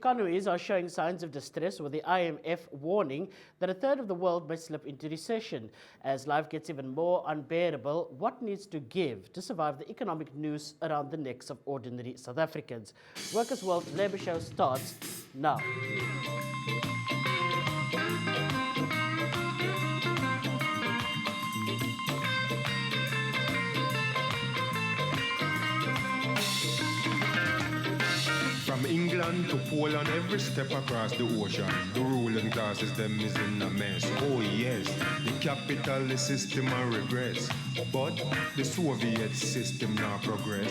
economies are showing signs of distress, with the IMF warning that a third of the world may slip into recession. As life gets even more unbearable, what needs to give to survive the economic noose around the necks of ordinary South Africans? Workers' World Labour Show starts now. From England to Poland, every step across the ocean, the ruling classes them is in a mess. Oh yes, the capitalist system regress, but the Soviet system now progress.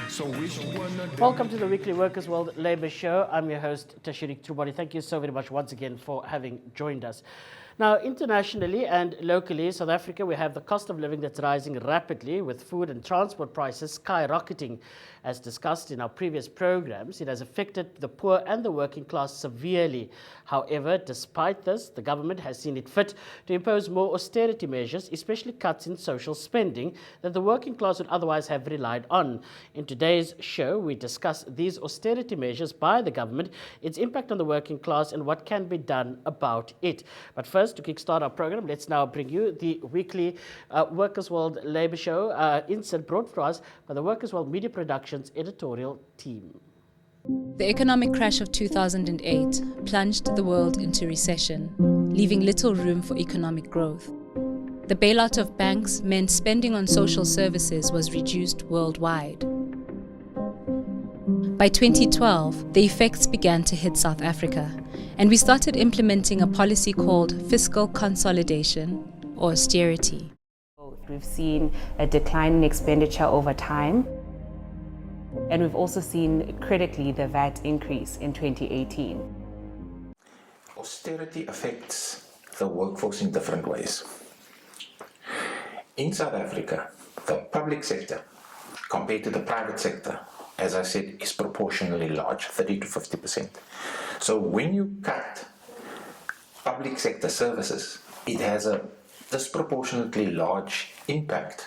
So which one of them? Welcome to the weekly Workers' World Labour Show. I'm your host, Tashirik Trubani. Thank you so very much once again for having joined us. Now, internationally and locally, South Africa, we have the cost of living that's rising rapidly, with food and transport prices skyrocketing. As discussed in our previous programs, it has affected the poor and the working class severely. However, despite this, the government has seen it fit to impose more austerity measures, especially cuts in social spending that the working class would otherwise have relied on. In today's show, we discuss these austerity measures by the government, its impact on the working class, and what can be done about it. But first, to kickstart our program, let's now bring you the weekly Workers' World Labour Show, insert brought for us by the Workers' World Media Productions editorial team. The economic crash of 2008 plunged the world into recession, leaving little room for economic growth. The bailout of banks meant spending on social services was reduced worldwide. By 2012, the effects began to hit South Africa, and we started implementing a policy called fiscal consolidation, or austerity. We've seen a decline in expenditure over time, and we've also seen critically the VAT increase in 2018. Austerity affects the workforce in different ways. In South Africa, the public sector, compared to the private sector, as I said, is proportionally large, 30 to 50%. So when you cut public sector services, it has a disproportionately large impact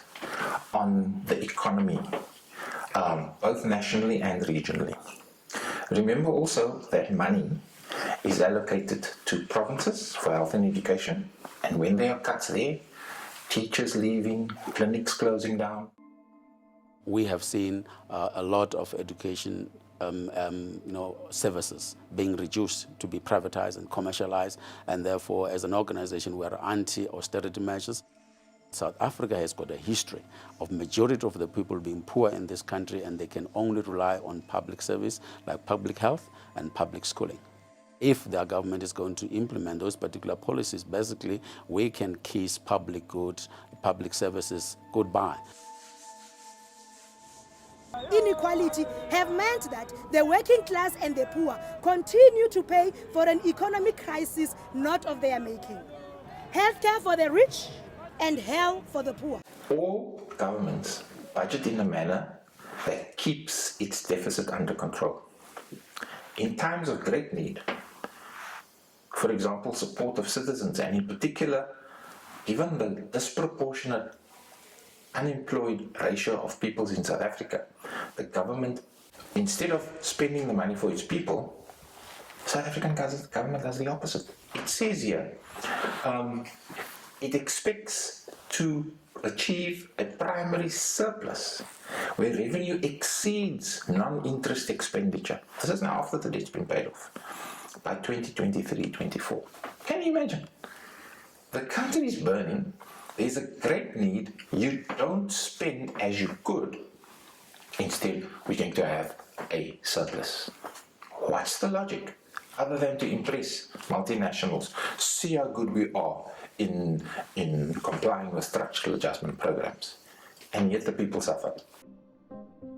on the economy, both nationally and regionally. Remember also that money is allocated to provinces for health and education, and when there are cuts there, teachers leaving, clinics closing down. We have seen a lot of education services being reduced to be privatized and commercialized, and therefore as an organization we are anti-austerity measures. South Africa has got a history of majority of the people being poor in this country, and they can only rely on public service like public health and public schooling. If their government is going to implement those particular policies, basically we can kiss public goods, public services goodbye. Inequality have meant that the working class and the poor continue to pay for an economic crisis not of their making. Healthcare for the rich and hell for the poor. All governments budget in a manner that keeps its deficit under control. In times of great need, for example, support of citizens, and in particular, given the disproportionate unemployed ratio of peoples in South Africa, the government, instead of spending the money for its people, South African government does the opposite. It says here, it expects to achieve a primary surplus where revenue exceeds non-interest expenditure. This is now after the debt's been paid off, by 2023-24. Can you imagine? The country is burning. There's a great need. You don't spend as you could. Instead, we're going to have a surplus. What's the logic? Other than to impress multinationals, see how good we are in complying with structural adjustment programs. And yet the people suffer.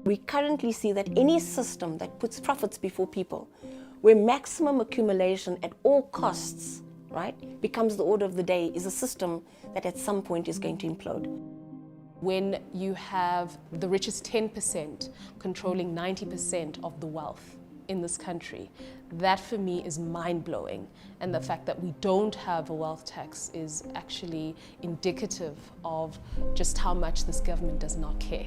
We currently see that any system that puts profits before people, where maximum accumulation at all costs, right, becomes the order of the day, is a system that at some point is going to implode. When you have the richest 10% controlling 90% of the wealth in this country, that for me is mind-blowing. And the fact that we don't have a wealth tax is actually indicative of just how much this government does not care.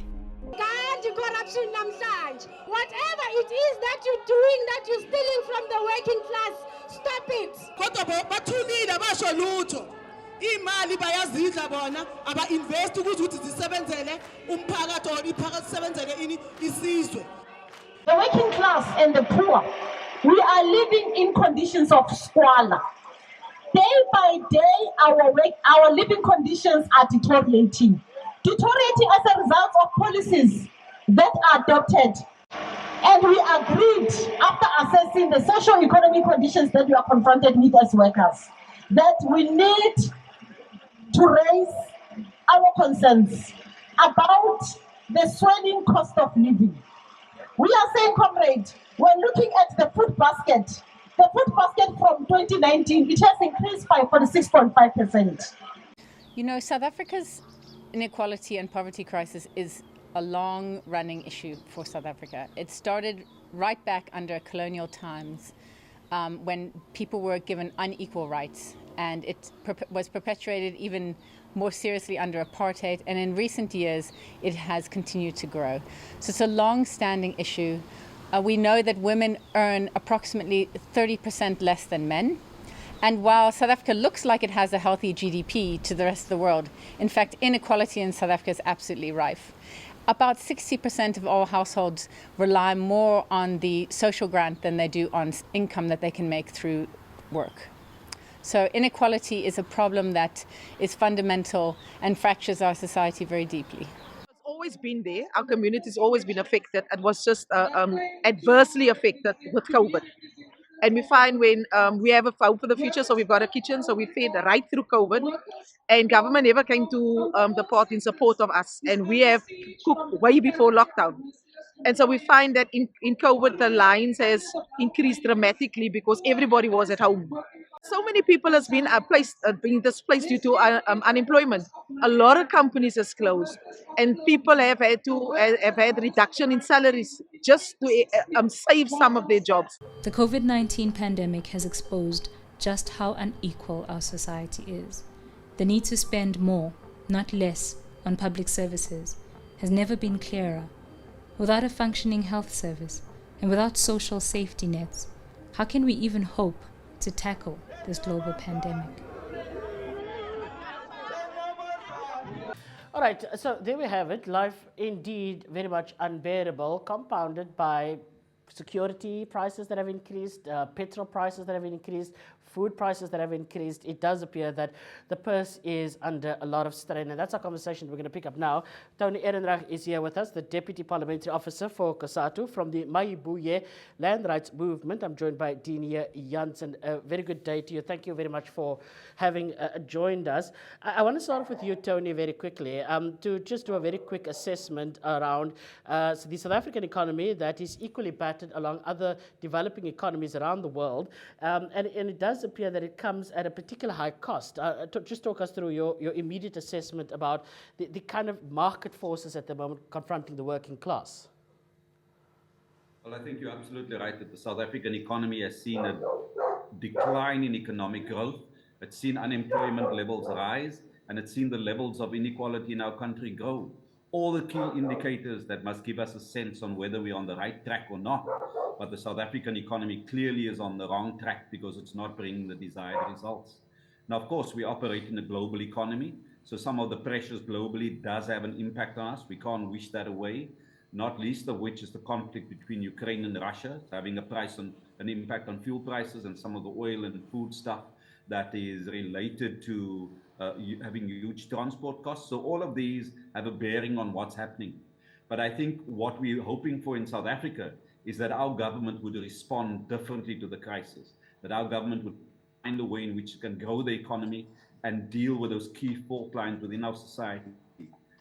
God anti-corruption namhlanje. Whatever it is that you're doing, that you're stealing from the working class, stop it. Kodwa bathulile basho lutho. Imali bayazidla bona aba-invest ukuze ukuthi zisebenzele umphakathi or iphakathi sisebenzele ini isizwe. The working class and the poor, we are living in conditions of squalor. Day by day, our living conditions are deteriorating as a result of policies that are adopted. And we agreed, after assessing the socio-economic conditions that we are confronted with as workers, that we need to raise our concerns about the swelling cost of living. We are saying, comrade, when looking at the food basket from 2019, it has increased by 46.5%. You know, South Africa's inequality and poverty crisis is a long-running issue for South Africa. It started right back under colonial times when people were given unequal rights, and it was perpetuated even more seriously under apartheid, and in recent years it has continued to grow. So it's a long-standing issue. We know that women earn approximately 30% less than men. And while South Africa looks like it has a healthy GDP to the rest of the world, in fact, inequality in South Africa is absolutely rife. About 60% of all households rely more on the social grant than they do on income that they can make through work. So inequality is a problem that is fundamental and fractures our society very deeply. It's always been there. Our community's always been affected. It was just adversely affected with COVID. And we find when we have a hope for the future, so we've got a kitchen, so we fed right through COVID. And government never came to the part in support of us. And we have cooked way before lockdown. And so we find that in COVID, the lines has increased dramatically because everybody was at home. So many people has been being displaced due to unemployment. A lot of companies has closed, and people have had reduction in salaries just to save some of their jobs. The COVID-19 pandemic has exposed just how unequal our society is. The need to spend more, not less, on public services has never been clearer. Without a functioning health service and without social safety nets, how can we even hope to tackle this global pandemic? All right, so there we have it. Life indeed very much unbearable, compounded by security prices that have increased, petrol prices that have increased, food prices that have increased. It does appear that the purse is under a lot of strain, and that's our conversation we're going to pick up now. Tony Ehrenreich is here with us, the Deputy Parliamentary Officer for COSATU from the Mayibuye Land Rights Movement. I'm joined by Dinia Jansen. A very good day to you. Thank you very much for having joined us. I want to start off with you, Tony, very quickly, to just do a very quick assessment around the South African economy that is equally battered along other developing economies around the world, and it does appear that it comes at a particular high cost. Just talk us through your immediate assessment about the kind of market forces at the moment confronting the working class. Well, I think you're absolutely right that the South African economy has seen a decline in economic growth. It's seen unemployment levels rise, and it's seen the levels of inequality in our country grow. All the key indicators that must give us a sense on whether we're on the right track or not. But the South African economy clearly is on the wrong track because it's not bringing the desired results. Now, of course, we operate in a global economy, so some of the pressures globally does have an impact on us. We can't wish that away, not least of which is the conflict between Ukraine and Russia. It's having an impact on fuel prices and some of the oil and food stuff that is related to having huge transport costs. So all of these have a bearing on what's happening. But I think what we're hoping for in South Africa is that our government would respond differently to the crisis, that our government would find a way in which it can grow the economy and deal with those key fault lines within our society.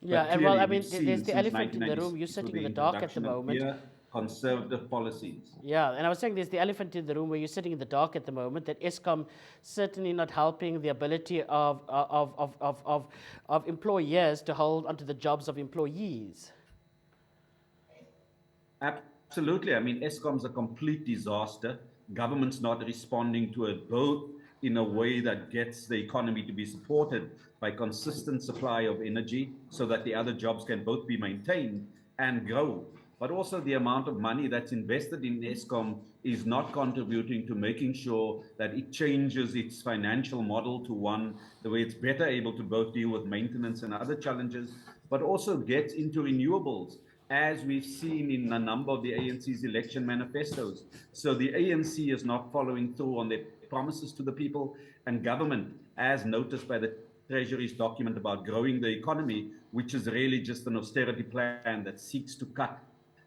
Yeah, and well, I mean, there's the elephant in the room. You're sitting in the dark at the moment. Conservative policies. Yeah, and I was saying there's the elephant in the room where you're sitting in the dark at the moment, that Eskom certainly not helping the ability of employers to hold onto the jobs of employees. Absolutely. I mean, Eskom's a complete disaster. Government's not responding to it, both in a way that gets the economy to be supported by consistent supply of energy so that the other jobs can both be maintained, and grow. But also the amount of money that's invested in Eskom is not contributing to making sure that it changes its financial model to one the way it's better able to both deal with maintenance and other challenges, but also gets into renewables, as we've seen in a number of the ANC's election manifestos. So the ANC is not following through on their promises to the people, and government, as noticed by the Treasury's document about growing the economy, which is really just an austerity plan that seeks to cut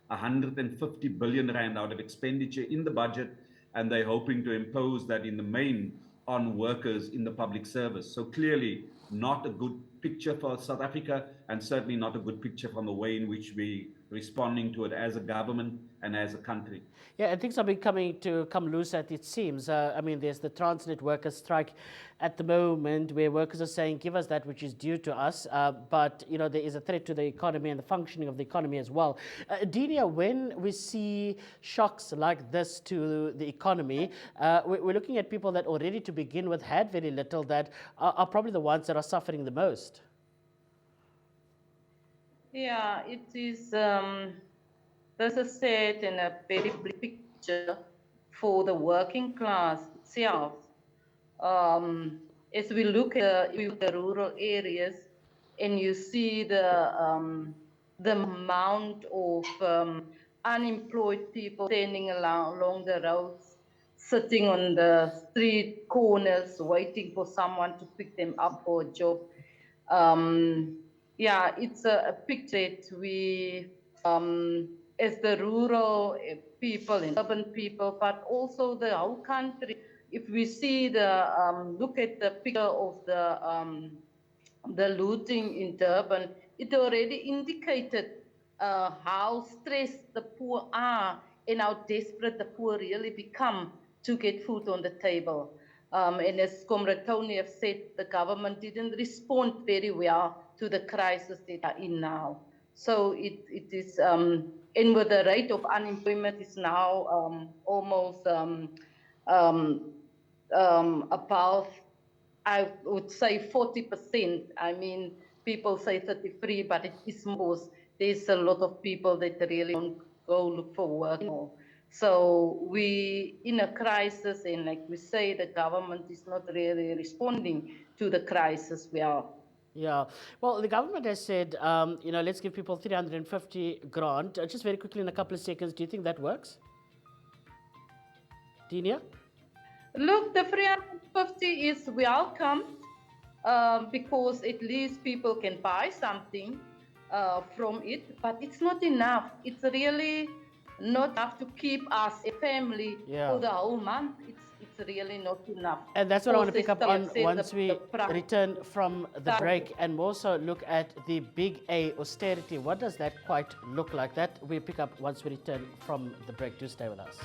150 billion rand out of expenditure in the budget, and they're hoping to impose that in the main on workers in the public service. So clearly not a good picture for South Africa, and certainly not a good picture from the way in which we're responding to it as a government and as a country. Yeah, and things are becoming to come loose as it seems. I mean, there's the Transnet workers' strike at the moment where workers are saying, give us that which is due to us. But, you know, there is a threat to the economy and the functioning of the economy as well. Dinia, when we see shocks like this to the economy, we're looking at people that already to begin with had very little that are probably the ones that are suffering the most. Yeah, it is. This is set in a very big picture for the working class itself. As we look at the rural areas, and you see the amount of unemployed people standing along the roads, sitting on the street corners, waiting for someone to pick them up for a job. Yeah, it's a picture that we, as the rural people and urban people, but also the whole country. If we see look at the picture of the looting in Durban, it already indicated how stressed the poor are and how desperate the poor really become to get food on the table. And as Comrade Tony have said, the government didn't respond very well to the crisis they are in now. So it is, and with the rate of unemployment is now almost about, I would say 40%. I mean, people say 33, but it is most. There's a lot of people that really don't go look for work anymore. So we in a crisis, and like we say, the government is not really responding to the crisis we are. Yeah, well, the government has said, you know, let's give people 350 grant. Just very quickly in a couple of seconds, do you think that works? Dinia? Look, the 350 is welcome because at least people can buy something from it, but it's not enough. It's really not enough to keep us a family for the whole month. It's really not enough. And that's what I want to pick up on once we return from the break, and also look at the big A, austerity. What does that quite look like? That we pick up once we return from the break. Do stay with us.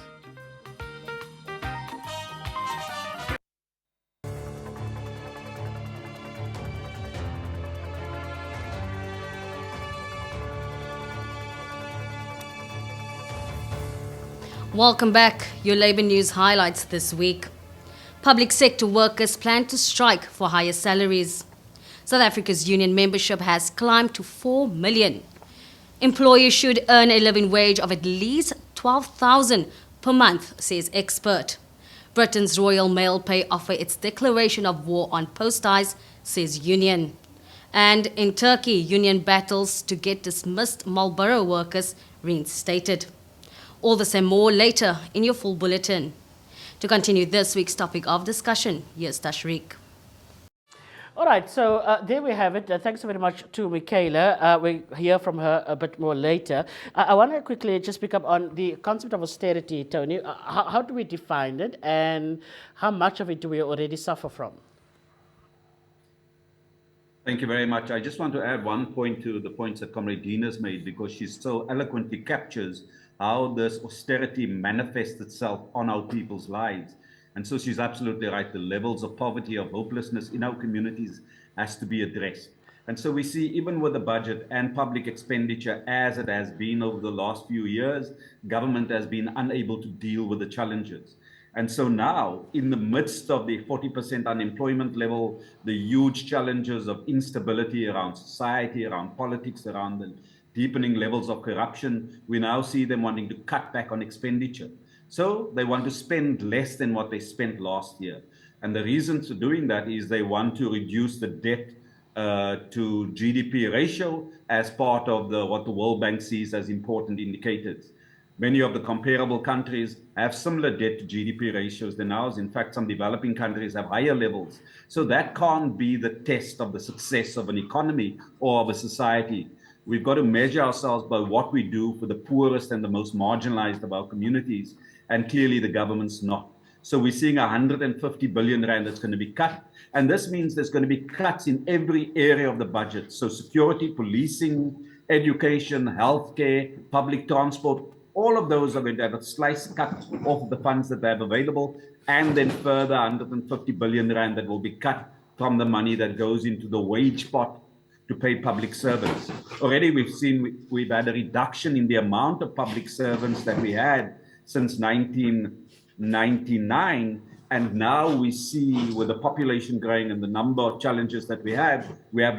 Welcome back. Your Labour News highlights this week. Public sector workers plan to strike for higher salaries. South Africa's union membership has climbed to 4 million. Employers should earn a living wage of at least 12,000 per month, says expert. Britain's Royal Mail pay offer its declaration of war on post ties, says union. And in Turkey, union battles to get dismissed Marlborough workers reinstated. All this and more later in your full bulletin. To continue this week's topic of discussion, here's Tashreeq. All right, so there we have it. Thanks very much to Michaela. We'll hear from her a bit more later. I want to quickly just pick up on the concept of austerity, Tony. How do we define it, and how much of it do we already suffer from? Thank you very much. I just want to add one point to the points that Comrade Dina's made, because she so eloquently captures how this austerity manifests itself on our people's lives. And so she's absolutely right. The levels of poverty, of hopelessness in our communities has to be addressed. And so we see, even with the budget and public expenditure as it has been over the last few years, government has been unable to deal with the challenges. And so now, in the midst of the 40% unemployment level, the huge challenges of instability around society, around politics, around deepening levels of corruption. We now see them wanting to cut back on expenditure. So they want to spend less than what they spent last year. And the reason for doing that is they want to reduce the debt to GDP ratio as part of what the World Bank sees as important indicators. Many of the comparable countries have similar debt to GDP ratios than ours. In fact, some developing countries have higher levels. So that can't be the test of the success of an economy or of a society. We've got to measure ourselves by what we do for the poorest and the most marginalized of our communities. And clearly the government's not. So we're seeing 150 billion rand that's going to be cut. And this means there's going to be cuts in every area of the budget. So security, policing, education, healthcare, public transport, all of those are going to have a slice cut off the funds that they have available, and then further 150 billion rand that will be cut from the money that goes into the wage pot to pay public servants. Already we've had a reduction in the amount of public servants that we had since 1999, and now we see with the population growing and the number of challenges that we have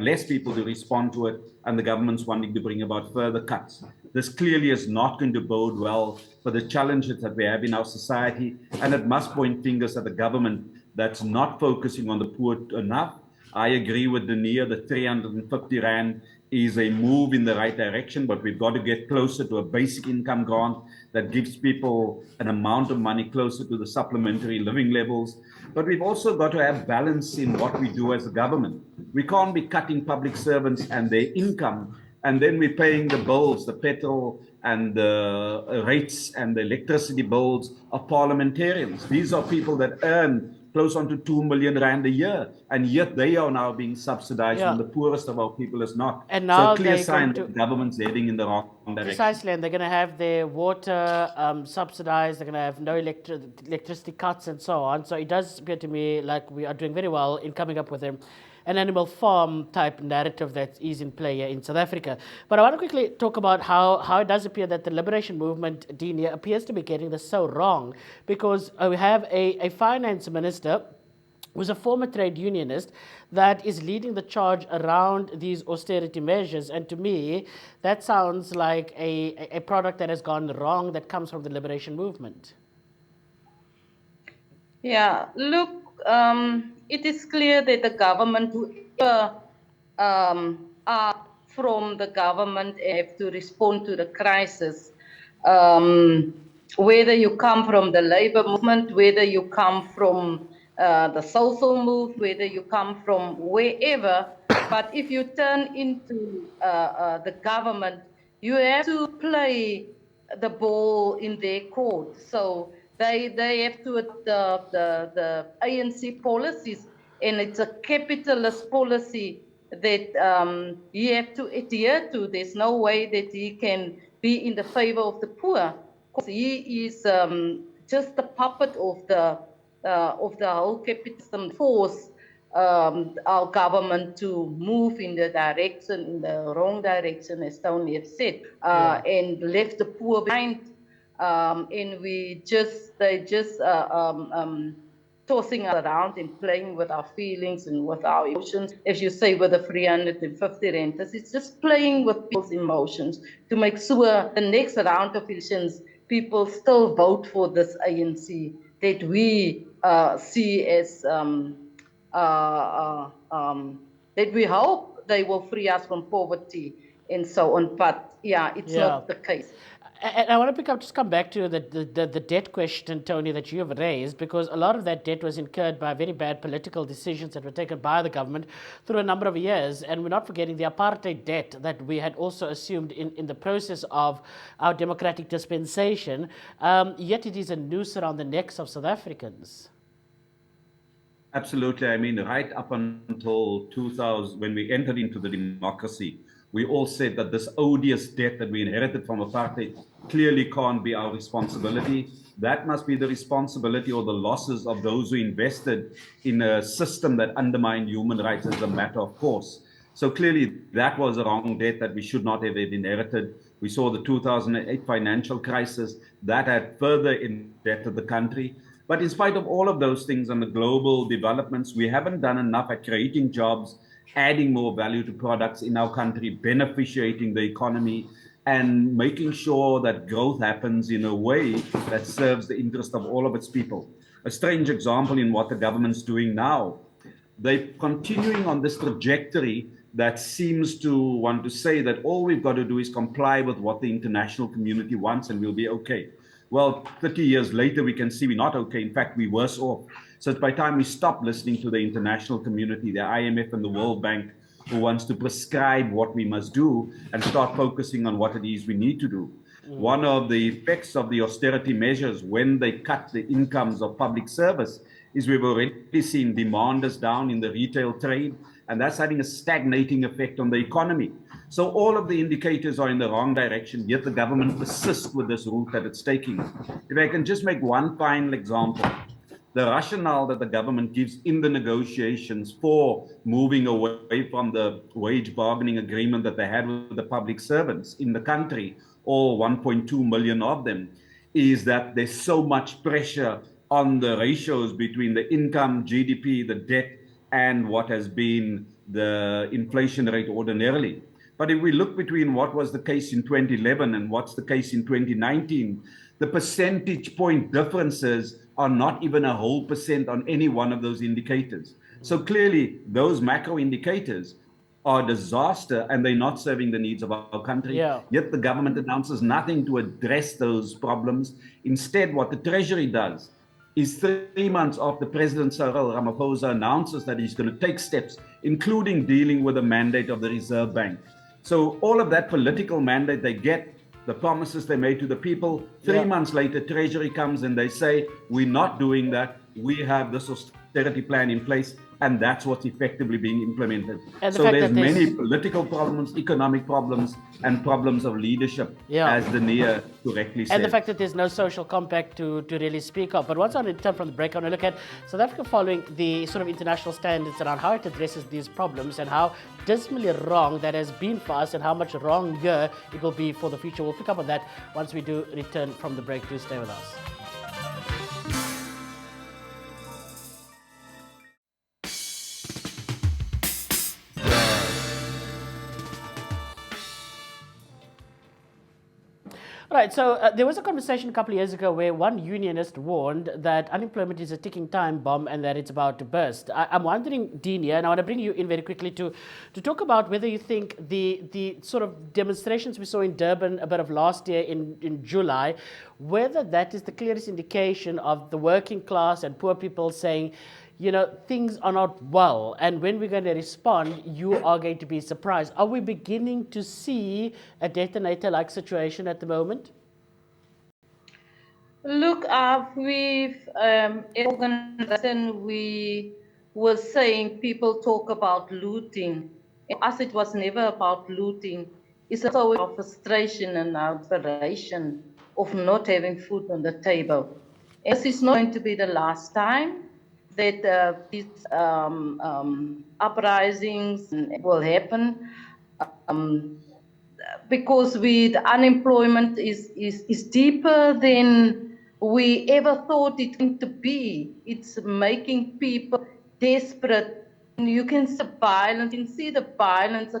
less people to respond to it, and the government's wanting to bring about further cuts. This clearly is not going to bode well for the challenges that we have in our society, and it must point fingers at the government that's not focusing on the poor enough. I agree with Dania, the 350 Rand is a move in the right direction, but we've got to get closer to a basic income grant that gives people an amount of money closer to the supplementary living levels. But we've also got to have balance in what we do as a government. We can't be cutting public servants and their income, and then we're paying the bills, the petrol and the rates and the electricity bills of parliamentarians. These are people that earn close on to 2 million rand a year, and yet they are now being subsidized when the poorest of our people is not. And now so a clear sign that the government's heading in the wrong direction. Precisely, and they're going to have their water subsidized, they're going to have no electricity cuts and so on. So it does appear to me like we are doing very well in coming up with an animal farm type narrative that is in play here in South Africa. But I want to quickly talk about how it does appear that the liberation movement, Denia, appears to be getting this so wrong, because we have a finance minister who's a former trade unionist that is leading the charge around these austerity measures. And to me, that sounds like a product that has gone wrong that comes from the liberation movement. Yeah, look, it is clear that the government, whoever are from the government, have to respond to the crisis. Whether you come from the labor movement, whether you come from the social move, whether you come from wherever, but if you turn into the government, you have to play the ball in their court. So they have to the ANC policies, and it's a capitalist policy that you have to adhere to. There's no way that he can be in the favor of the poor, because he is just the puppet of the whole capitalism, force our government to move in the wrong direction, as Tony has said, and left the poor behind. And they just tossing around and playing with our feelings and with our emotions. As you say, with the 350 renters, it's just playing with people's emotions to make sure the next round of elections, people still vote for this ANC that we see as, that we hope they will free us from poverty and so on. But yeah, it's not the case. And I want to come back to the debt question, Tony, that you have raised, because a lot of that debt was incurred by very bad political decisions that were taken by the government through a number of years. And we're not forgetting the apartheid debt that we had also assumed in the process of our democratic dispensation. Yet it is a noose around the necks of South Africans. Absolutely. I mean, right up until 2000, when we entered into the democracy, we all said that this odious debt that we inherited from apartheid clearly can't be our responsibility. That must be the responsibility or the losses of those who invested in a system that undermined human rights as a matter of course. So clearly that was a wrong debt that we should not have inherited. We saw the 2008 financial crisis that had further indebted the country. But in spite of all of those things and the global developments, we haven't done enough at creating jobs adding more value to products in our country, beneficiating the economy, and making sure that growth happens in a way that serves the interest of all of its people. A strange example in what the government's doing now. They're continuing on this trajectory that seems to want to say that all we've got to do is comply with what the international community wants and we'll be okay. Well, 30 years later, we can see we're not okay. In fact, we're worse off. So by the time we stop listening to the international community, the IMF and the World Bank, who wants to prescribe what we must do, and start focusing on what it is we need to do. One of the effects of the austerity measures when they cut the incomes of public service is we've already seen demand is down in the retail trade, and that's having a stagnating effect on the economy. So all of the indicators are in the wrong direction, yet the government persists with this route that it's taking. If I can just make one final example, the rationale that the government gives in the negotiations for moving away from the wage bargaining agreement that they had with the public servants in the country, all 1.2 million of them, is that there's so much pressure on the ratios between the income, GDP, the debt, and what has been the inflation rate ordinarily. But if we look between what was the case in 2011 and what's the case in 2019, the percentage point differences are not even a whole percent on any one of those indicators. So clearly, those macro indicators are a disaster and they're not serving the needs of our country. Yet the government announces nothing to address those problems. Instead, what the Treasury does is 3 months after President Cyril Ramaphosa announces that he's going to take steps, including dealing with the mandate of the Reserve Bank. So all of that political mandate they get, the promises they made to the people, 3 months later, Treasury comes and they say, we're not doing that. We have this austerity plan in place, and that's what's effectively being implemented. So there's many political problems, economic problems, and problems of leadership, as the NIA correctly said. And the fact that there's no social compact to really speak of. But once on in turn from the break, I want to look at South Africa following the sort of international standards around how it addresses these problems and how dismally wrong that has been for us and how much wronger it will be for the future. We'll pick up on that once we do return from the break. Do stay with us. Right, so there was a conversation a couple of years ago where one unionist warned that unemployment is a ticking time bomb and that it's about to burst. I'm wondering, Dean, here, and I want to bring you in very quickly to talk about whether you think the sort of demonstrations we saw in Durban a bit of last year in July, whether that is the clearest indication of the working class and poor people saying, you know, things are not well, and when we're going to respond, you are going to be surprised. Are we beginning to see a detonator-like situation at the moment? Look, we've organization, we were saying people talk about looting. For us, it was never about looting. It's also about frustration and aberration of not having food on the table. And this is not going to be the last time that these uprisings will happen, because the unemployment is deeper than we ever thought it to be. It's making people desperate. And you can see violence, you can see the violence.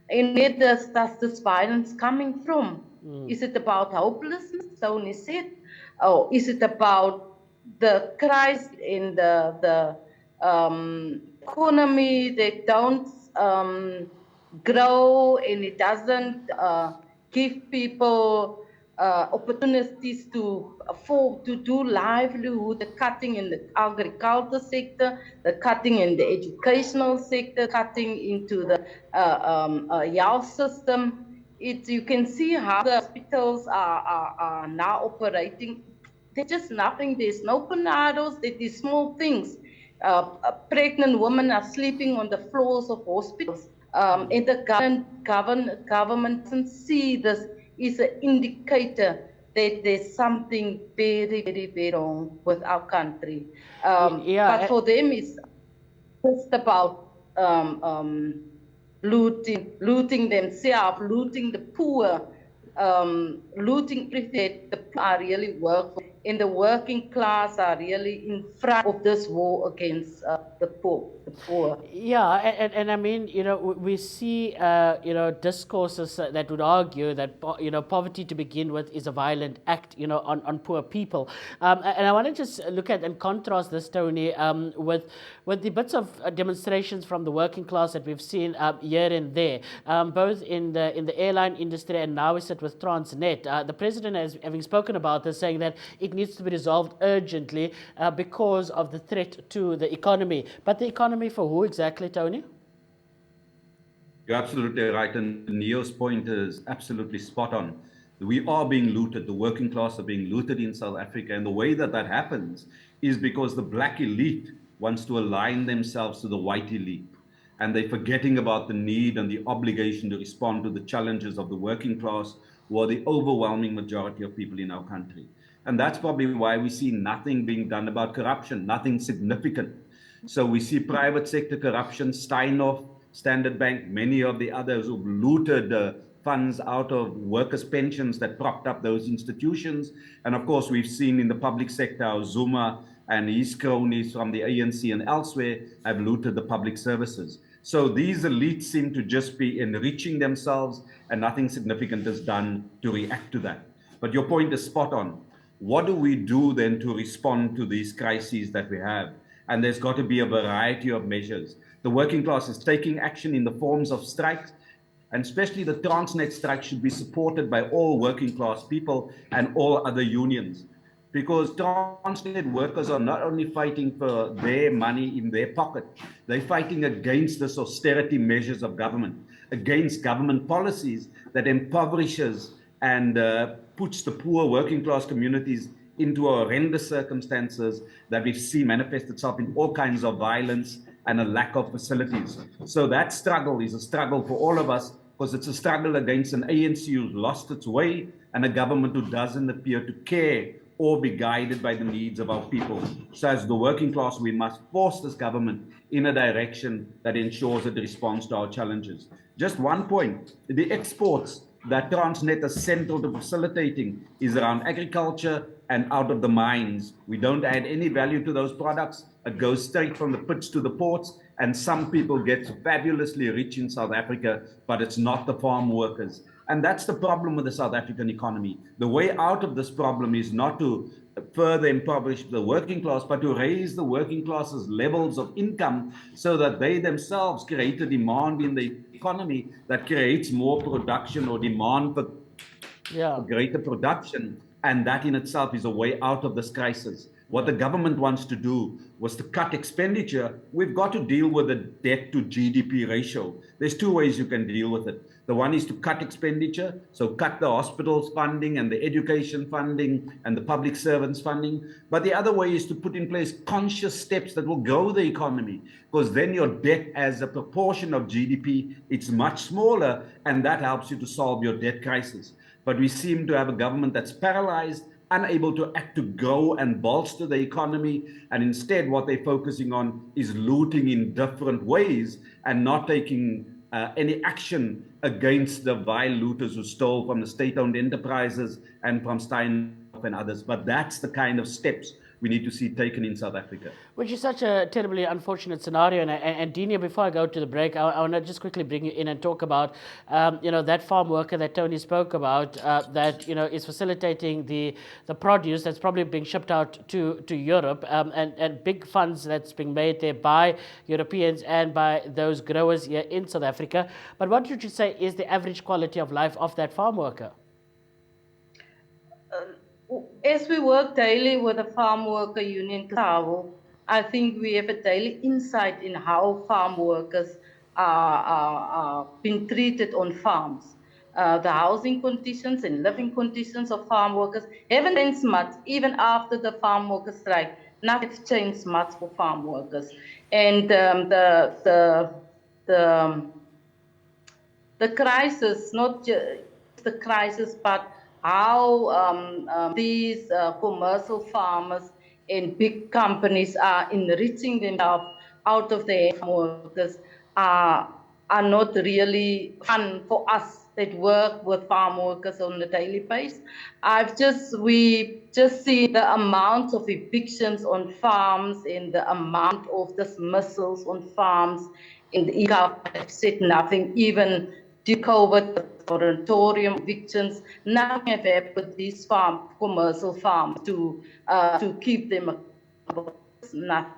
And where does this violence coming from? Is it about hopelessness, Tony said? Or is it about the crisis in the economy that don't grow and it doesn't give people opportunities to do livelihood, the cutting in the agriculture sector, the cutting in the educational sector, cutting into the health system. You can see how the hospitals are now operating. There's just nothing. There's no panados. There's small things. Pregnant women are sleeping on the floors of hospitals. And the government doesn't see this is an indicator that there's something very, very, very wrong with our country. But for them, it's just about looting themselves, looting the poor, looting everything the poor really work for. and the working class are really in front of this war against the poor. Yeah, and I mean, we see, discourses that would argue that, poverty to begin with is a violent act, on poor people. And I want to just look at and contrast this, Tony, with the bits of demonstrations from the working class that we've seen here and there, both in the airline industry, and now we sit with Transnet. The president has having spoken about this, saying that it needs to be resolved urgently because of the threat to the economy. But the economy for who exactly, Tony? You're absolutely right, and Neo's point is absolutely spot on. We are being looted, the working class are being looted in South Africa, and the way that that happens is because the black elite wants to align themselves to the white elite, and they're forgetting about the need and the obligation to respond to the challenges of the working class, who are the overwhelming majority of people in our country. And that's probably why we see nothing being done about corruption, nothing significant. So we see private sector corruption, Steinhoff, Standard Bank, many of the others who've looted funds out of workers' pensions that propped up those institutions. And of course, we've seen in the public sector how Zuma and his cronies from the ANC and elsewhere have looted the public services. So these elites seem to just be enriching themselves, and nothing significant is done to react to that. But your point is spot on. What do we do then to respond to these crises that we have? And there's got to be a variety of measures. The working class is taking action in the forms of strikes, and especially the Transnet strike should be supported by all working class people and all other unions. Because Transnet workers are not only fighting for their money in their pocket, they're fighting against this austerity measures of government, against government policies that impoverishes and puts the poor working class communities into horrendous circumstances that we've seen manifest itself in all kinds of violence and a lack of facilities. So that struggle is a struggle for all of us, because it's a struggle against an ANC who's lost its way and a government who doesn't appear to care or be guided by the needs of our people. So as the working class, we must force this government in a direction that ensures it responds to our challenges. Just one point, the exports that Transnet is central to facilitating is around agriculture and out of the mines. We don't add any value to those products. It goes straight from the pits to the ports, and some people get fabulously rich in South Africa, but it's not the farm workers. And that's the problem with the South African economy. The way out of this problem is not to further impoverish the working class, but to raise the working class's levels of income so that they themselves create a demand in the economy that creates more production or demand for greater production. And that in itself is a way out of this crisis. What the government wants to do was to cut expenditure. We've got to deal with the debt to GDP ratio. There's two ways you can deal with it. The one is to cut expenditure, so cut the hospitals funding and the education funding and the public servants funding. But the other way is to put in place conscious steps that will grow the economy, because then your debt as a proportion of GDP, it's much smaller, and that helps you to solve your debt crisis. But we seem to have a government that's paralyzed, unable to act to grow and bolster the economy. And instead, what they're focusing on is looting in different ways and not taking any action against the vile looters who stole from the state-owned enterprises and from Steinhoff and others. But that's the kind of steps we need to see taken in South Africa. Which is such a terribly unfortunate scenario. And Dinia, before I go to the break, I want to just quickly bring you in and talk about, that farm worker that Tony spoke about, that, is facilitating the produce that's probably being shipped out to Europe, and big funds that's being made there by Europeans and by those growers here in South Africa. But what would you say is the average quality of life of that farm worker? As we work daily with the Farm Worker Union, I think we have a daily insight in how farm workers are being treated on farms. The housing conditions and living conditions of farm workers haven't changed much, even after the farm workers strike. Nothing's changed much for farm workers. And the crisis, not just the crisis, but how these commercial farmers and big companies are enriching themselves out of their farm workers are not really fun for us that work with farm workers on a daily basis. We just see the amount of evictions on farms and the amount of dismissals on farms. In the have said nothing, even due COVID, moratorium evictions, nothing have happened with these commercial farms to keep them accountable. Nothing.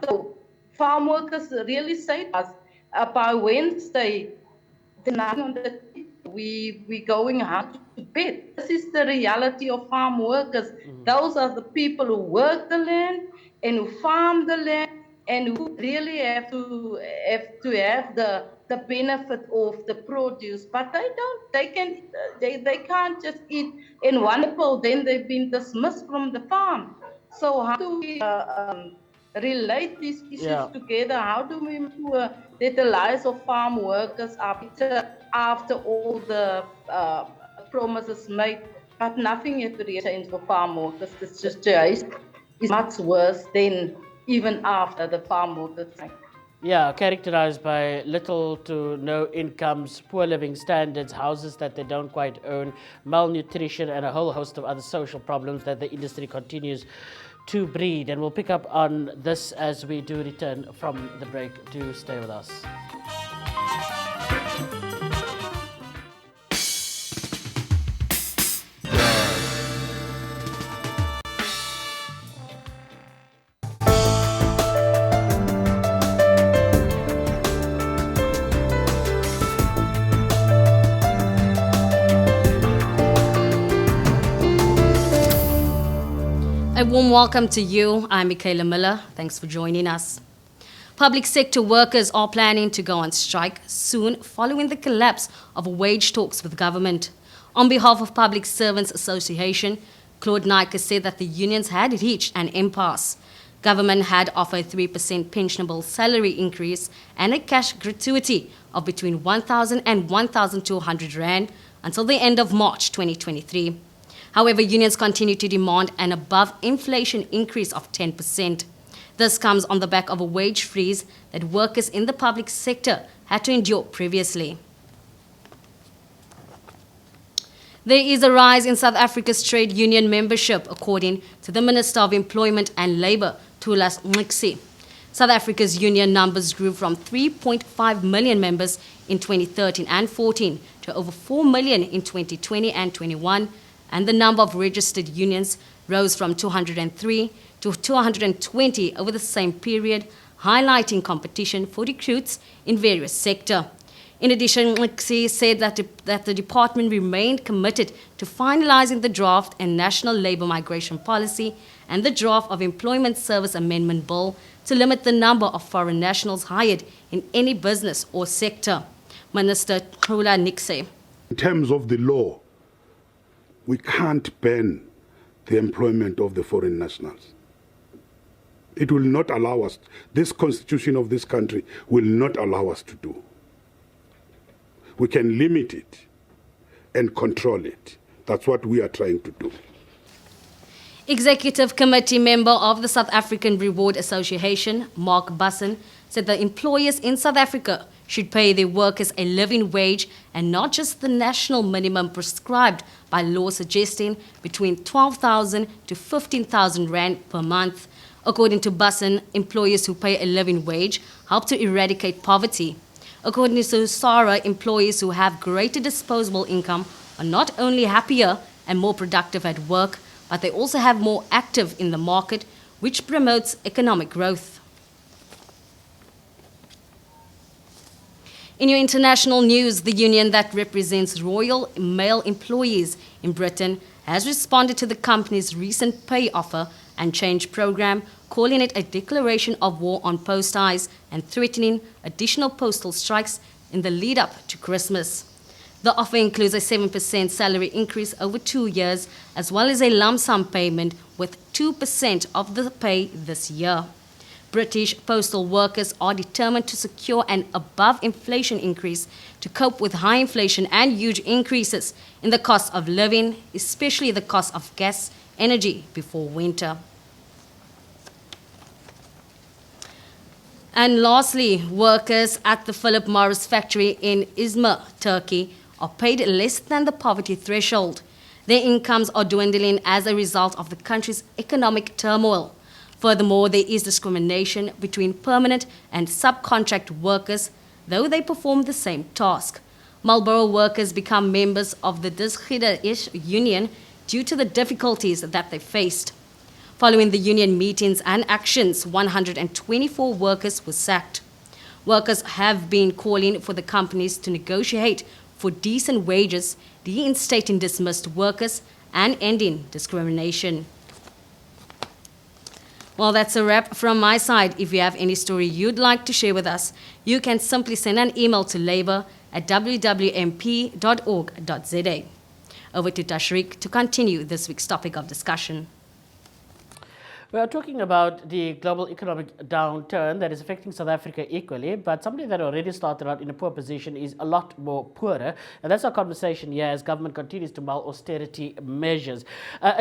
So farm workers really say to us, by Wednesday, the night on the we going hard to bed. This is the reality of farm workers. Those are the people who work the land and who farm the land and who really have to have the benefit of the produce. But they can't just eat in one apple, then they've been dismissed from the farm. So how do we relate these issues together? How do we ensure that the lives of farm workers are better after all the promises made, but nothing has really changed for farm workers? It's just is much worse than even after the farm workers. Yeah, characterized by little to no incomes, poor living standards, houses that they don't quite own, malnutrition, and a whole host of other social problems that the industry continues to breed. And we'll pick up on this as we do return from the break. Do stay with us. A warm welcome to you. I'm Michaela Miller. Thanks for joining us. Public sector workers are planning to go on strike soon following the collapse of wage talks with government. On behalf of Public Servants Association, Claude Nike said that the unions had reached an impasse. Government had offered 3% pensionable salary increase and a cash gratuity of between 1,000 and 1,200 rand until the end of March 2023. However, unions continue to demand an above-inflation increase of 10%. This comes on the back of a wage freeze that workers in the public sector had to endure previously. There is a rise in South Africa's trade union membership, according to the Minister of Employment and Labour, Thulas Nxesi. South Africa's union numbers grew from 3.5 million members in 2013 and 14 to over 4 million in 2020 and 21. And the number of registered unions rose from 203 to 220 over the same period, highlighting competition for recruits in various sectors. In addition, Nxesi said that the department remained committed to finalizing the draft and National Labour Migration Policy and the draft of Employment Service Amendment Bill to limit the number of foreign nationals hired in any business or sector. Minister Thulas Nxesi. In terms of the law, we can't ban the employment of the foreign nationals. It will not allow us. This constitution of this country will not allow us to do. We can limit it and control it. That's what we are trying to do. Executive Committee member of the South African Reward Association, Mark Busson, said that employers in South Africa should pay their workers a living wage and not just the national minimum prescribed by law, suggesting between 12,000 to 15,000 rand per month. According to Busson, employers who pay a living wage help to eradicate poverty. According to SARA, employees who have greater disposable income are not only happier and more productive at work, but they also have more active in the market, which promotes economic growth. In your international news, the union that represents Royal Mail employees in Britain has responded to the company's recent pay offer and change program, calling it a declaration of war on post ties and threatening additional postal strikes in the lead up to Christmas. The offer includes a 7% salary increase over 2 years, as well as a lump sum payment with 2% of the pay this year. British postal workers are determined to secure an above-inflation increase to cope with high inflation and huge increases in the cost of living, especially the cost of gas, energy before winter. And lastly, workers at the Philip Morris factory in Izmir, Turkey, are paid less than the poverty threshold. Their incomes are dwindling as a result of the country's economic turmoil. Furthermore, there is discrimination between permanent and subcontract workers, though they perform the same task. Marlborough workers become members of the Disgida-ish union due to the difficulties that they faced. Following the union meetings and actions, 124 workers were sacked. Workers have been calling for the companies to negotiate for decent wages, reinstating dismissed workers, and ending discrimination. Well, that's a wrap from my side. If you have any story you'd like to share with us, you can simply send an email to labor@wwmp.org.za. Over to Tashrik to continue this week's topic of discussion. We are talking about the global economic downturn that is affecting South Africa equally, but somebody that already started out in a poor position is a lot more poorer. And that's our conversation here as government continues to mull austerity measures.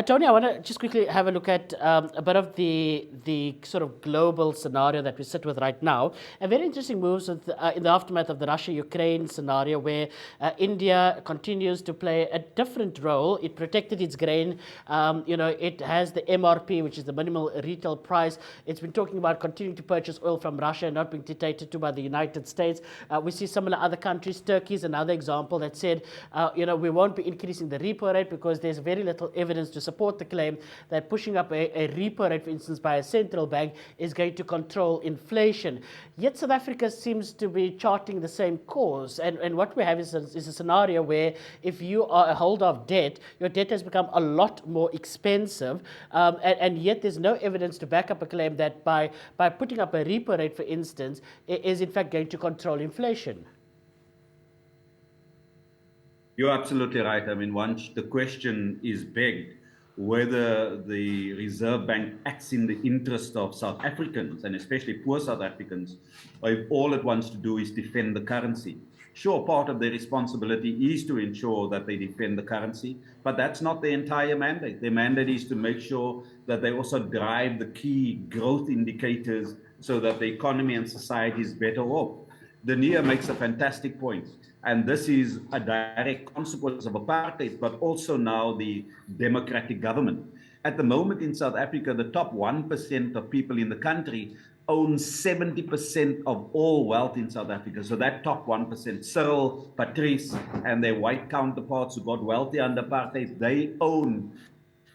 Tony, I want to just quickly have a look at a bit of the sort of global scenario that we sit with right now. A very interesting moves in the aftermath of the Russia-Ukraine scenario, where India continues to play a different role. It protected its grain. It has the MRP, which is the minimum retail price. It's been talking about continuing to purchase oil from Russia and not being dictated to by the United States. We see similar other countries. Turkey is another example that said, we won't be increasing the repo rate because there's very little evidence to support the claim that pushing up a repo rate, for instance, by a central bank is going to control inflation. Yet South Africa seems to be charting the same course. And what we have is a scenario where if you are a holder of debt, your debt has become a lot more expensive, and yet there's no evidence to back up a claim that by putting up a repo rate, for instance, is in fact going to control inflation. You're absolutely right. I mean, once the question is begged whether the Reserve Bank acts in the interest of South Africans, and especially poor South Africans, or if all it wants to do is defend the currency. Sure, part of their responsibility is to ensure that they defend the currency, but that's not their entire mandate. Their mandate is to make sure that they also drive the key growth indicators so that the economy and society is better off. Dania makes a fantastic point, and this is a direct consequence of apartheid, but also now the democratic government. At the moment in South Africa, the top 1% of people in the country own 70% of all wealth in South Africa. So that top 1%, Cyril, Patrice, and their white counterparts who got wealthy under apartheid, they own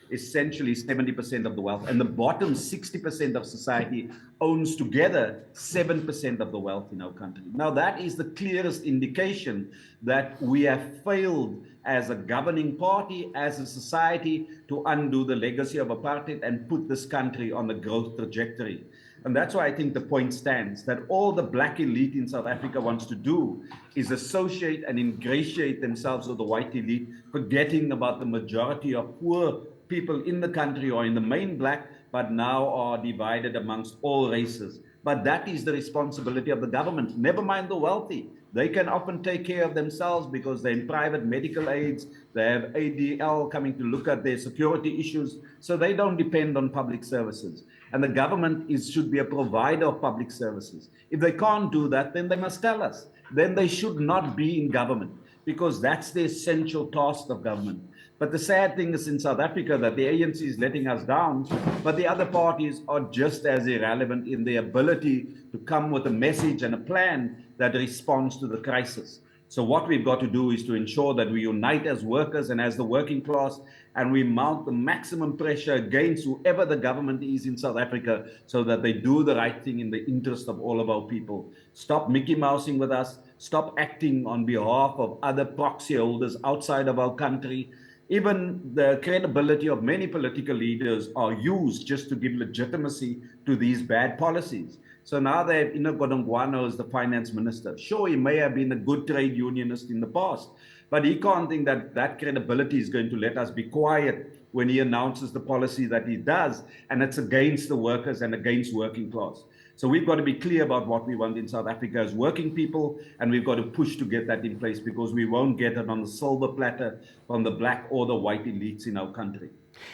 essentially 70% of the wealth. And the bottom 60% of society owns together 7% of the wealth in our country. Now that is the clearest indication that we have failed as a governing party, as a society, to undo the legacy of apartheid and put this country on a growth trajectory. And that's why I think the point stands that all the black elite in South Africa wants to do is associate and ingratiate themselves with the white elite, forgetting about the majority of poor people in the country or in the main black, but now are divided amongst all races. But that is the responsibility of the government. Never mind the wealthy. They can often take care of themselves because they're in private medical aids. They have ADL coming to look at their security issues. So they don't depend on public services. And the government should be a provider of public services. If they can't do that, then they must tell us. Then they should not be in government, because that's the essential task of government. But the sad thing is in South Africa that the ANC is letting us down, but the other parties are just as irrelevant in their ability to come with a message and a plan that responds to the crisis. So what we've got to do is to ensure that we unite as workers and as the working class, and we mount the maximum pressure against whoever the government is in South Africa so that they do the right thing in the interest of all of our people. Stop Mickey Mousing with us. Stop acting on behalf of other proxy holders outside of our country. Even the credibility of many political leaders are used just to give legitimacy to these bad policies. So now they have Ino Godongwana as the finance minister. Sure, he may have been a good trade unionist in the past, but he can't think that that credibility is going to let us be quiet when he announces the policy that he does, and it's against the workers and against working class. So we've got to be clear about what we want in South Africa as working people, and we've got to push to get that in place, because we won't get it on the silver platter from the black or the white elites in our country.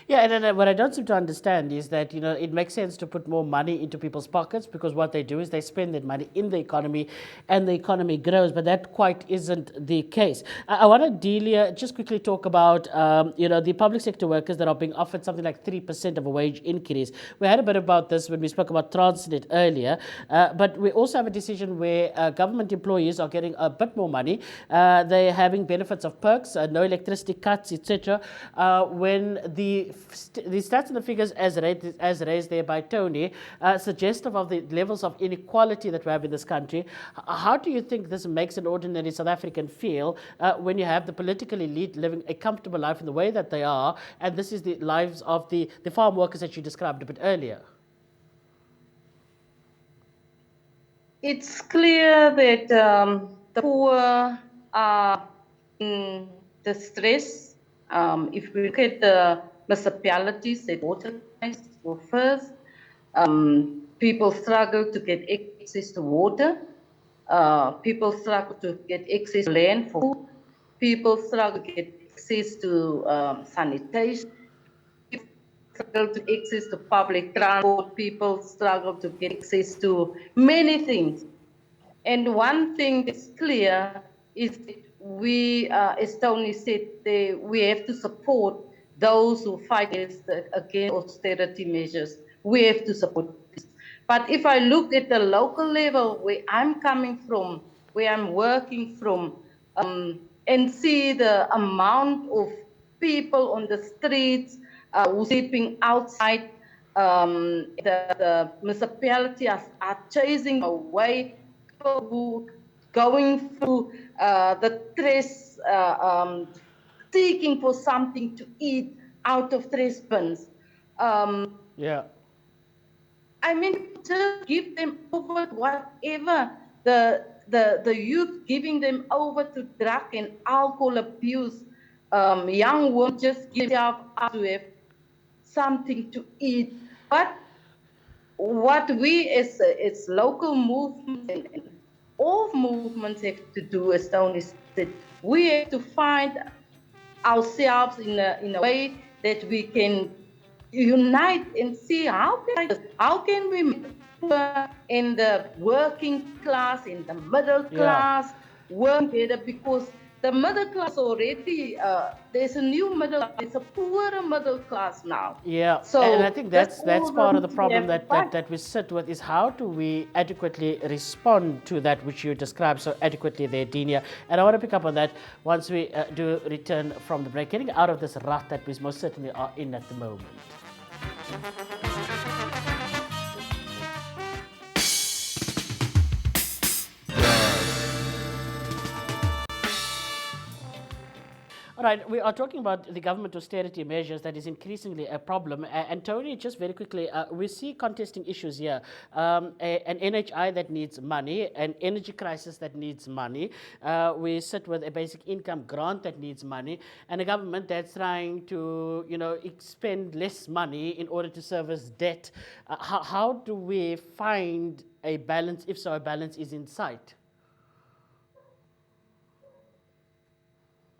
Yeah, and then what I don't seem to understand is that it makes sense to put more money into people's pockets because what they do is they spend that money in the economy, and the economy grows. But that quite isn't the case. I want to, Delia, just quickly talk about the public sector workers that are being offered something like 3% of a wage increase. We had a bit about this when we spoke about Transnet earlier, but we also have a decision where government employees are getting a bit more money. They're having benefits of perks, no electricity cuts, etc. When the stats and the figures as raised there by Tony suggestive of the levels of inequality that we have in this country. How do you think this makes an ordinary South African feel when you have the political elite living a comfortable life in the way that they are, and this is the lives of the farm workers that you described a bit earlier? It's clear that the poor are in distress. If we look at the municipalities that water were first, people struggle to get access to water. People struggle to get access to land for food. People struggle to get access to sanitation. People struggle to access to public transport. People struggle to get access to many things. And one thing that's clear is that we, as Tony said, we have to support those who fight against austerity measures. We have to support this. But if I look at the local level where I'm coming from, where I'm working from, and see the amount of people on the streets who sleeping outside, the municipality are chasing away people who going through the stress, seeking for something to eat out of trash bins. Yeah. I mean, just give them over whatever the youth, giving them over to drug and alcohol abuse. Young women just give up to have something to eat. But what we as local movements and all movements have to do, as Tony said, we have to find ourselves in a way that we can unite and see how can we make poor and the working class and the middle class work together, because the middle class already, there's a new middle class, there's a poorer middle class now. Yeah, so and I think that's part of the problem that that we sit with, is how do we adequately respond to that which you described so adequately there, Denia. And I want to pick up on that once we do return from the break, getting out of this rut that we most certainly are in at the moment. All right, we are talking about the government austerity measures that is increasingly a problem. And Tony, just very quickly, we see contesting issues here. An NHI that needs money, an energy crisis that needs money. We sit with a basic income grant that needs money, and a government that's trying to, spend less money in order to service debt. How do we find a balance, if so a balance is in sight?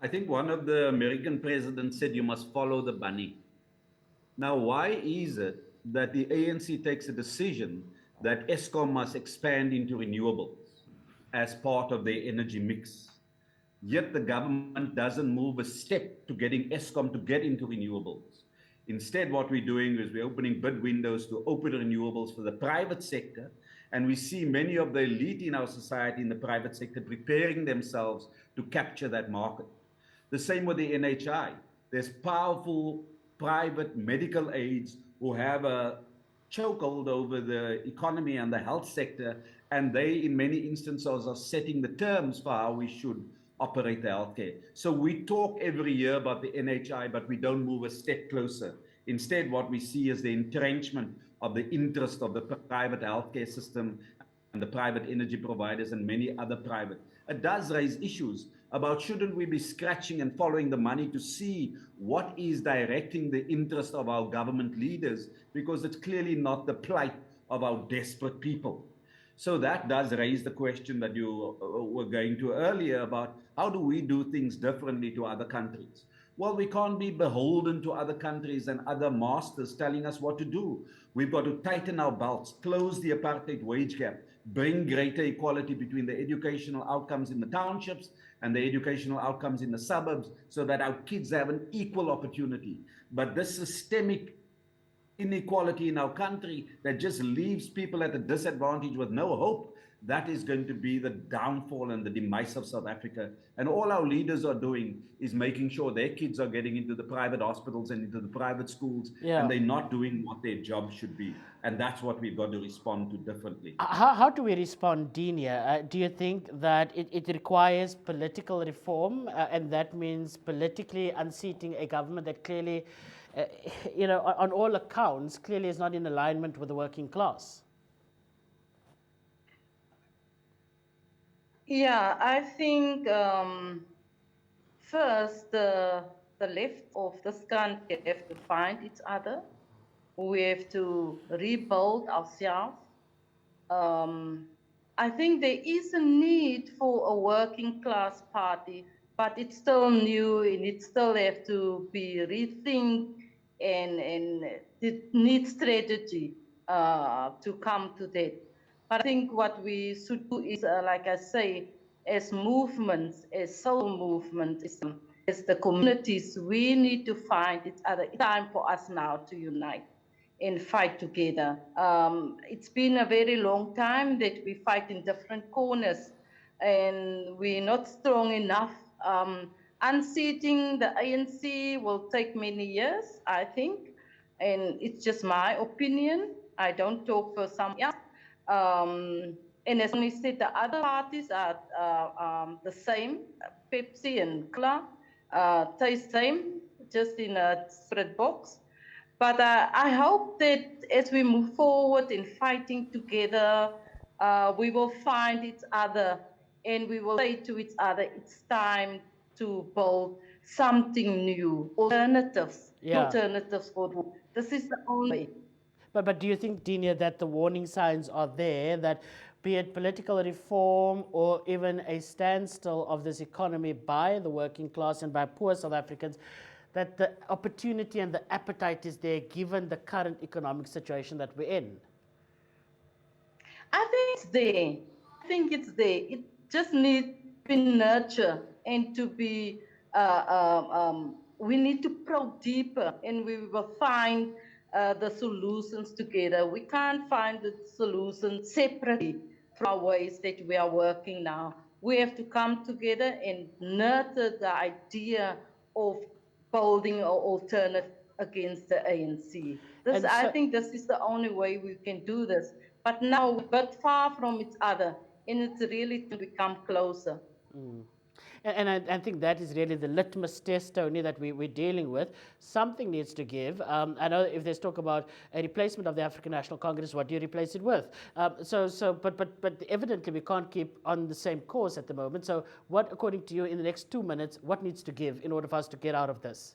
I think one of the American presidents said you must follow the money. Now, why is it that the ANC takes a decision that Eskom must expand into renewables as part of their energy mix, yet the government doesn't move a step to getting Eskom to get into renewables? Instead, what we're doing is we're opening bid windows to open renewables for the private sector, and we see many of the elite in our society in the private sector preparing themselves to capture that market. The same with the NHI. There's powerful private medical aides who have a chokehold over the economy and the health sector, and they, in many instances, are setting the terms for how we should operate the healthcare. So we talk every year about the NHI, but we don't move a step closer. Instead, what we see is the entrenchment of the interest of the private healthcare system and the private energy providers and many other private. It does raise issues about shouldn't we be scratching and following the money to see what is directing the interest of our government leaders, because it's clearly not the plight of our desperate people. So that does raise the question that you were going to earlier about how do we do things differently to other countries? Well, we can't be beholden to other countries and other masters telling us what to do. We've got to tighten our belts, close the apartheid wage gap, bring greater equality between the educational outcomes in the townships and the educational outcomes in the suburbs so that our kids have an equal opportunity. But this systemic inequality in our country that just leaves people at a disadvantage with no hope, that is going to be the downfall and the demise of South Africa. And all our leaders are doing is making sure their kids are getting into the private hospitals and into the private schools, and they're not doing what their job should be. And that's what we've got to respond to differently. How do we respond, Dinia? Do you think that it requires political reform, and that means politically unseating a government that clearly, on all accounts, clearly is not in alignment with the working class? Yeah, I think first the left of this country have to find each other. We have to rebuild ourselves. I think there is a need for a working class party, but it's still new and it still have to be rethink and it needs strategy to come to that. But I think what we should do is, like I say, as movements, as social movements, as the communities, we need to find each other. It's time for us now to unite and fight together. It's been a very long time that we fight in different corners and we're not strong enough. Unseating the ANC will take many years, I think, and it's just my opinion. I don't talk for someone else. And as we said, the other parties are the same, Pepsi and Cola, taste same, just in a separate box. But I hope that as we move forward in fighting together, we will find each other and we will say to each other, it's time to build something new, alternatives for the world. This is the only way. But do you think, Dinia, that the warning signs are there that be it political reform or even a standstill of this economy by the working class and by poor South Africans, that the opportunity and the appetite is there given the current economic situation that we're in? I think it's there. I think it's there. It just needs to be nurtured and to be, we need to probe deeper and we will find the solutions together. We can't find the solutions separately from our ways that we are working now. We have to come together and nurture the idea of building an alternative against the ANC. I think this is the only way we can do this. But now we're but far from each other, and it's really to become closer. And I think that is really the litmus test, Tony, that we're dealing with. Something needs to give. I know if there's talk about a replacement of the African National Congress, what do you replace it with? But evidently we can't keep on the same course at the moment. So what, according to you, in the next 2 minutes, what needs to give in order for us to get out of this?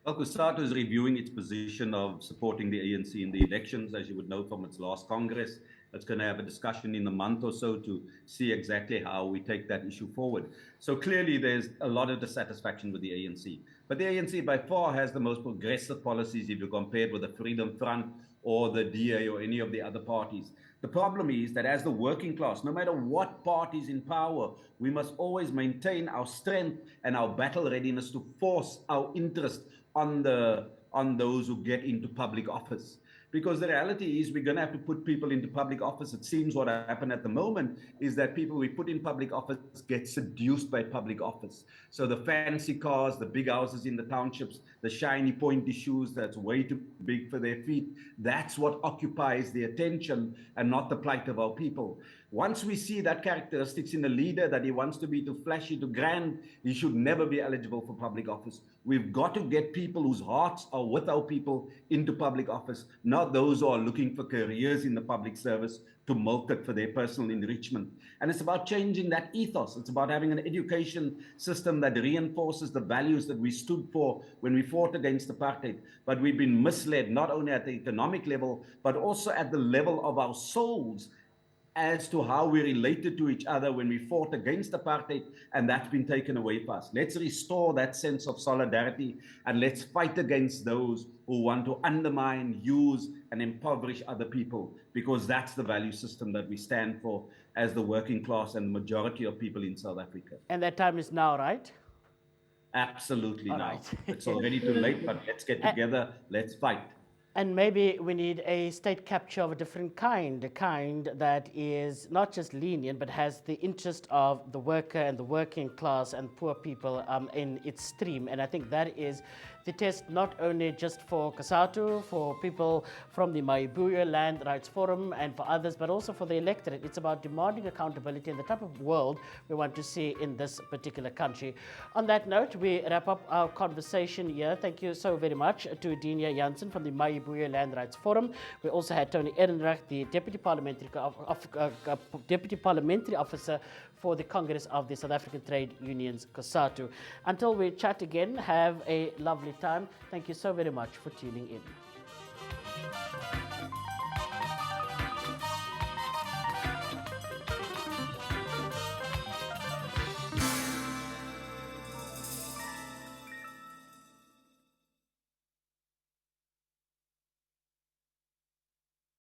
Well, COSATU is reviewing its position of supporting the ANC in the elections, as you would know from its last Congress. It's going to have a discussion in a month or so to see exactly how we take that issue forward. So clearly there's a lot of dissatisfaction with the ANC. But the ANC by far has the most progressive policies if you compare it with the Freedom Front or the DA or any of the other parties. The problem is that as the working class, no matter what party is in power, we must always maintain our strength and our battle readiness to force our interest on those who get into public office. Because the reality is we're going to have to put people into public office. It seems what happened at the moment is that people we put in public office get seduced by public office. So the fancy cars, the big houses in the townships, the shiny pointy shoes that's way too big for their feet, that's what occupies the attention and not the plight of our people. Once we see that characteristics in a leader, that he wants to be too flashy, too grand, he should never be eligible for public office. We've got to get people whose hearts are with our people into public office, not those who are looking for careers in the public service to milk it for their personal enrichment. And it's about changing that ethos. It's about having an education system that reinforces the values that we stood for when we fought against apartheid. But we've been misled not only at the economic level, but also at the level of our souls. as to how we related to each other when we fought against apartheid, and that's been taken away from us. Let's restore that sense of solidarity, and let's fight against those who want to undermine, use, and impoverish other people, because that's the value system that we stand for as the working class and the majority of people in South Africa. And that time is now, right? Absolutely All now. right. It's already too late, but let's get together, let's fight. And maybe we need a state capture of a different kind, a kind that is not just lenient, but has the interest of the worker and the working class and poor people in its stream. And I think that is the test not only just for COSATU, for people from the Mayibuya Land Rights Forum and for others, but also for the electorate. It's about demanding accountability and the type of world we want to see in this particular country. On that note, we wrap up our conversation here. Thank you so very much to Dinia Jansen from the Mayibuya Land Rights Forum. We also had Tony Ehrenreich, the Deputy Parliamentary Officer for the Congress of the South African Trade Unions, COSATU. Until we chat again, have a lovely time. Thank you so very much for tuning in.